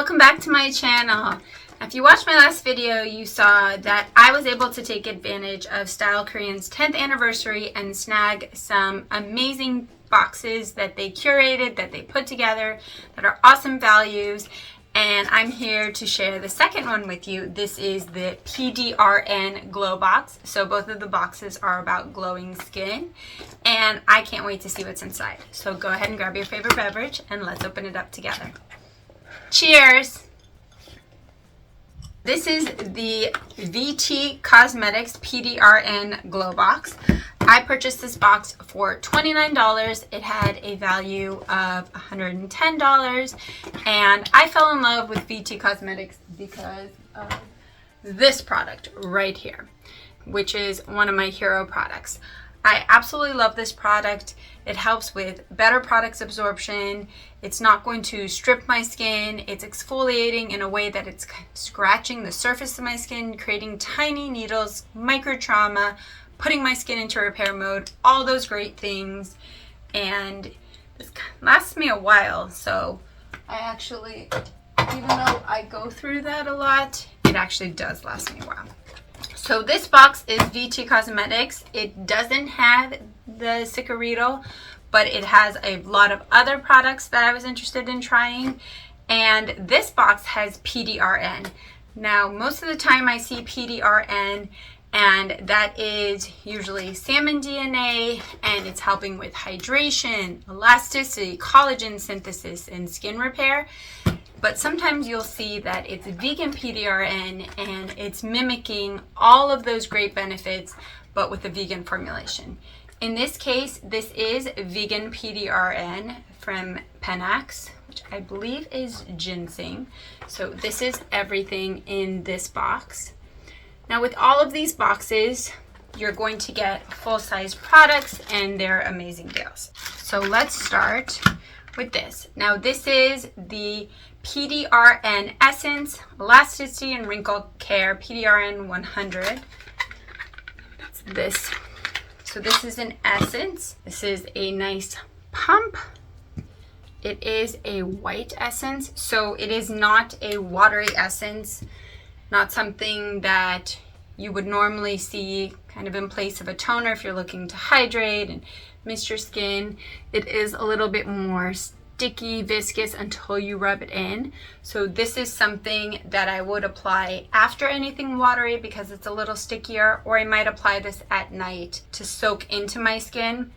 welcome back to my channel. If you watched my last video, you saw that I was able to take advantage of Style Korean's 10th anniversary and snag some amazing boxes that they curated, that they put together, that are awesome values. And I'm here to share the second one with you. This is the PDRN Glow Box. So both of the boxes are about glowing skin, and I can't wait to see what's inside. So go ahead and grab your favorite beverage and let's open it up together. Cheers! This is the VT Cosmetics PDRN Glow Box. I purchased this box for $29. It had a value of $110, and I fell in love with VT Cosmetics because of this product right here, which is one of my hero products. I absolutely love this product. It helps with better product absorption. It's not going to strip my skin. It's exfoliating in a way that it's scratching the surface of my skin, creating tiny needles, micro trauma, putting my skin into repair mode, all those great things. And this lasts me a while, so I actually, even though I go through that a lot, it actually does last me a while. So this box is VT Cosmetics. It doesn't have the Cicarito, but it has a lot of other products that I was interested in trying. And this box has PDRN. Now, most of the time I see PDRN, and that is usually salmon DNA, and it's helping with hydration, elasticity, collagen synthesis, and skin repair. But sometimes you'll see that it's vegan PDRN, and it's mimicking all of those great benefits, but with a vegan formulation. In this case, this is vegan PDRN from Penax, which I believe is ginseng. So this is everything in this box. Now with all of these boxes, you're going to get full-size products, and they're amazing deals. So let's start with this. Now this is the PDRN Essence Elasticity and Wrinkle Care PDRN 100. That's this. So this is an essence. This is a nice pump. It is a white essence, so it is not a watery essence, not something that you would normally see kind of in place of a toner if you're looking to hydrate and mist your skin. It is a little bit more sticky, viscous until you rub it in. So this is something that I would apply after anything watery because it's a little stickier, or I might apply this at night to soak into my skin,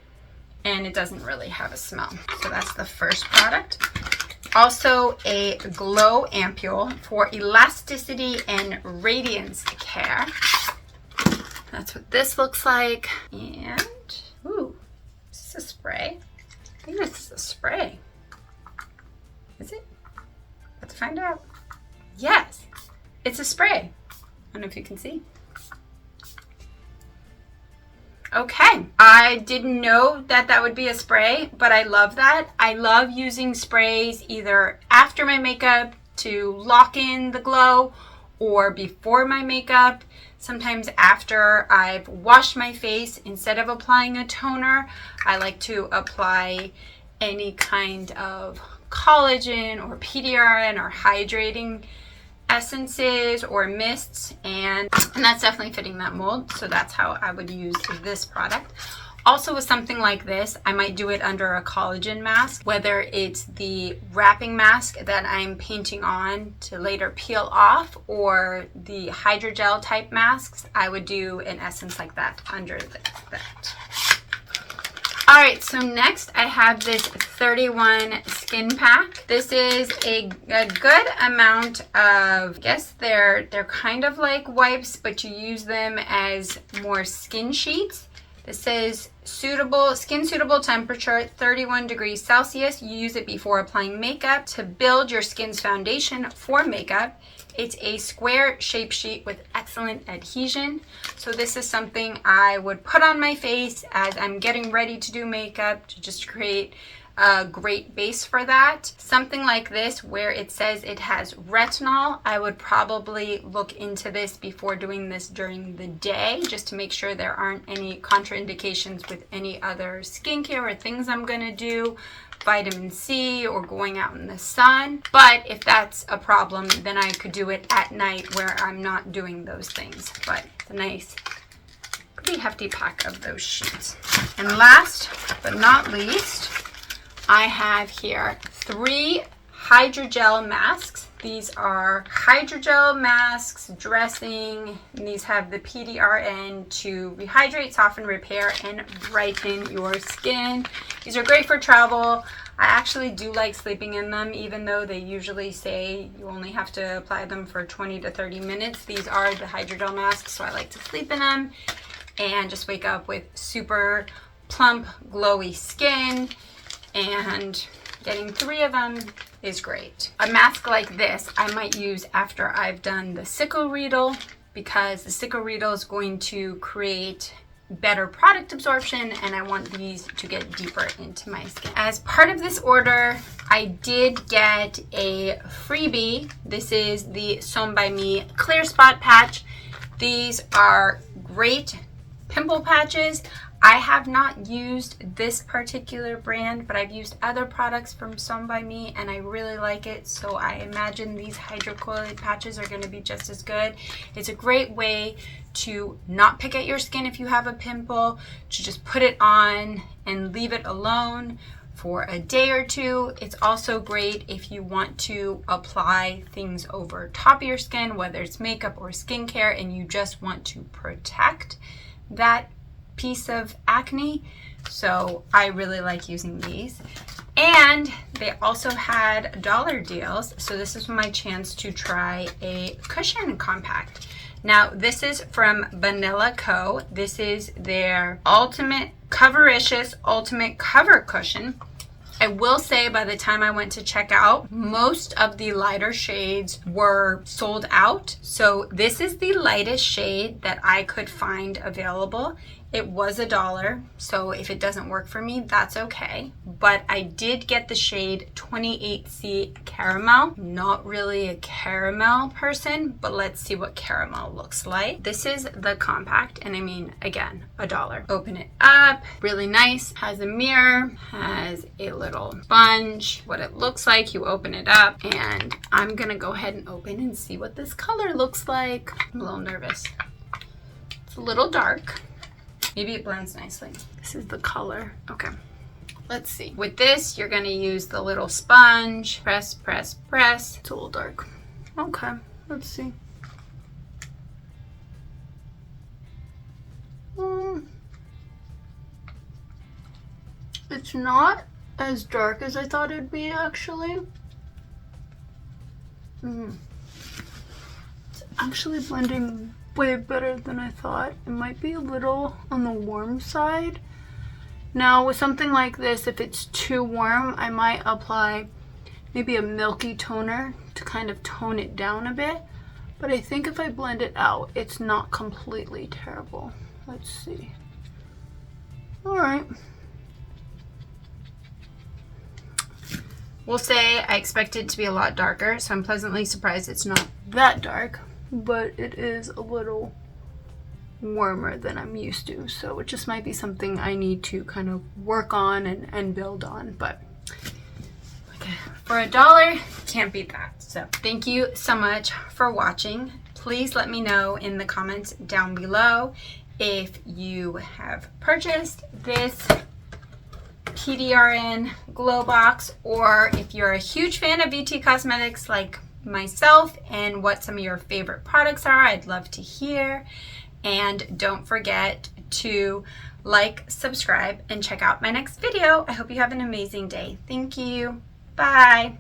and it doesn't really have a smell. So that's the first product. Also a Glow Ampoule for elasticity and radiance care. That's what this looks like. And, ooh, is this a spray? I think this is a spray. Is it? Let's find out. Yes, it's a spray. I don't know if you can see. Okay, I didn't know that that would be a spray, but I love that. I love using sprays either after my makeup to lock in the glow, or before my makeup. Sometimes after I've washed my face, instead of applying a toner, I like to apply any kind of collagen or PDRN or hydrating essences or mists, and that's definitely fitting that mold. So that's how I would use this product. Also with something like this, I might do it under a collagen mask, whether it's the wrapping mask that I'm painting on to later peel off, or the hydrogel type masks. I would do an essence like that under that. Alright, so next I have this 31 skin pack. This is a good amount of, I guess they're kind of like wipes, but you use them as more skin sheets. This says skin suitable temperature 31 degrees Celsius. You use it before applying makeup to build your skin's foundation for makeup. It's a square shape sheet with excellent adhesion. So this is something I would put on my face as I'm getting ready to do makeup, to just create a great base for that. Something like this where it says it has retinol, I would probably look into this before doing this during the day, just to make sure there aren't any contraindications with any other skincare or things I'm gonna do, vitamin C or going out in the sun. But if that's a problem, then I could do it at night where I'm not doing those things. But it's a nice, pretty hefty pack of those sheets. And last but not least, I have here 3 hydrogel masks. These are hydrogel masks, dressing, and these have the PDRN to rehydrate, soften, repair, and brighten your skin. These are great for travel. I actually do like sleeping in them, even though they usually say you only have to apply them for 20 to 30 minutes. These are the hydrogel masks, so I like to sleep in them and just wake up with super plump, glowy skin, and getting 3 of them is great. A mask like this I might use after I've done the sicko-riedel, because the sicko-riedel is going to create better product absorption, and I want these to get deeper into my skin. As part of this order, I did get a freebie. This is the Som by Me Clear Spot Patch. These are great pimple patches. I have not used this particular brand, but I've used other products from Som by Me and I really like it, so I imagine these hydrocolloid patches are going to be just as good. It's a great way to not pick at your skin if you have a pimple, to just put it on and leave it alone for a day or 2. It's also great if you want to apply things over top of your skin, whether it's makeup or skincare, and you just want to protect that piece of acne. So I really like using these. And they also had dollar deals, so this is my chance to try a cushion compact. Now this is from Vanilla Co. This is their Ultimate Covericious Ultimate Cover Cushion. I will say by the time I went to check out, most of the lighter shades were sold out. So this is the lightest shade that I could find available. It was $1, so if it doesn't work for me, that's okay. But I did get the shade 28C Caramel. Not really a caramel person, but let's see what caramel looks like. This is the compact, and I mean, again, $1. Open it up, really nice. Has a mirror, has a little sponge. What it looks like, you open it up, and I'm gonna go ahead and open and see what this color looks like. I'm a little nervous. It's a little dark. Maybe it blends nicely. This is the color. Okay, let's see. With this, you're gonna use the little sponge. Press, press, press. It's a little dark. Okay, let's see. It's not as dark as I thought it'd be, actually. It's actually blending way better than I thought. It might be a little on the warm side. Now with something like this, if it's too warm, I might apply maybe a milky toner to kind of tone it down a bit. But I think if I blend it out, it's not completely terrible. Let's see. All right. We'll say I expect it to be a lot darker, so I'm pleasantly surprised it's not that dark. But it is a little warmer than I'm used to, so it just might be something I need to kind of work on and build on. But okay, for $1, can't beat that. So thank you so much for watching. Please let me know in the comments down below if you have purchased this PDRN Glow Box, or if you're a huge fan of VT Cosmetics like myself and what some of your favorite products are. I'd love to hear. And don't forget to like, subscribe, and check out my next video. I hope you have an amazing day. Thank you. Bye.